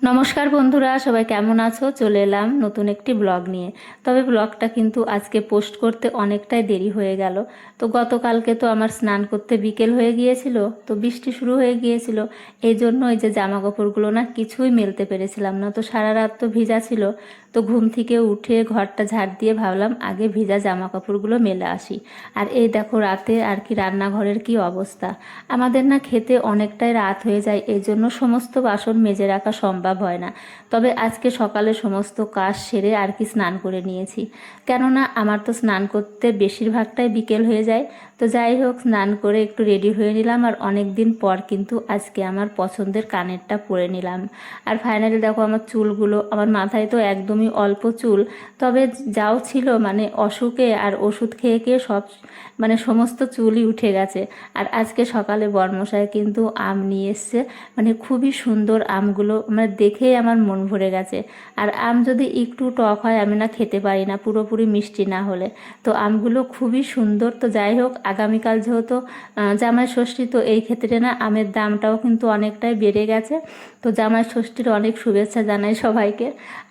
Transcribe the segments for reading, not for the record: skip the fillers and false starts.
নমস্কার বন্ধুরা, সবাই কেমন আছো? চলে এলাম নতুন একটি ব্লগ নিয়ে। তবে ব্লগটা কিন্তু আজকে পোস্ট করতে অনেকটাই দেরি হয়ে গেল। তো গতকালকে তো আমার স্নান করতে বিকেল হয়ে গিয়েছিল, তো বৃষ্টি শুরু হয়ে গিয়েছিল। এই জন্য এই যে জামা কাপড়গুলো না কিছুই মেলতে পেরেছিলাম না, তো সারা রাত তো ভিজা ছিল। তো ঘুম থেকে উঠে ঘরটা ঝাড় দিয়ে ভাবলাম আগে ভিজা জামা কাপড়গুলো মেলে আসি। আর এই দেখো রাতে আর কি রান্নাঘরের কি অবস্থা। আমাদের না খেতে অনেকটাই রাত হয়ে যায়, এই জন্য সমস্ত বাসন মেজে রাখা সম্ভব হয় না। তবে আজকে সকালে সমস্ত কাজ সেরে আর কি স্নান করে নিয়েছি, কেননা আমার তো স্নান করতে বেশিরভাগটাই বিকেল হয়ে যায়। তো যাই হোক, স্নান করে একটু রেডি হয়ে নিলাম, আর অনেক দিন পর কিন্তু আজকে আমার পছন্দের কানেরটা পরে নিলাম। আর ফাইনালি দেখো আমার চুলগুলো, আমার মাথায় তো একদমই অল্প চুল, তবে যাও ছিল মানে অসুখে আর ওষুধ খেয়ে খেয়ে সব মানে সমস্ত চুলই উঠে গেছে। আর আজকে সকালে বরমশাই কিন্তু আম নিয়ে এসছে, মানে খুবই সুন্দর আমগুলো, মানে দেখেই আমার মন ভরে গেছে। আর আম যদি একটু টক হয় আমি না খেতে পারি না, পুরোপুরি মিষ্টি না হলে। তো আমগুলো খুবই সুন্দর। তো যাই হোক, আগামীকাল যেহেতু জামাই ষষ্ঠী, তো এই ক্ষেত্রে না আমের দামটাও কিন্তু অনেকটাই বেড়ে গেছে। তো জামাই ষষ্ঠীর অনেক শুভেচ্ছা জানাই সবাইকে।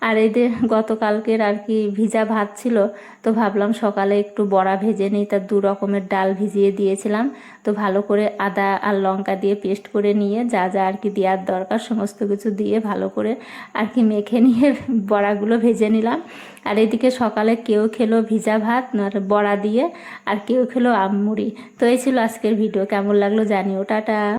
আর এই যে গতকালকের আর কি ভিজা ভাত ছিল, তো ভাবলাম সকালে একটু বড়া ভেজে নিই, তার 2 রকমের ডাল ভিজিয়ে দিয়েছিলাম। তো ভালো করে আদা আর লঙ্কা দিয়ে পেস্ট করে নিয়ে যা যা আর কি দেওয়ার দরকার সমস্ত কিছু দিয়ে ভালো করে আর কি মেখে নিয়ে বড়াগুলো ভেজে নিলাম। আর এদিকে সকালে কেউ খেলো ভিজা ভাত আর বড়া দিয়ে, আর কেউ খেলো আম মুড়ি। তো এই ছিল আজকের ভিডিও, কেমন লাগলো জানিও। টাটা।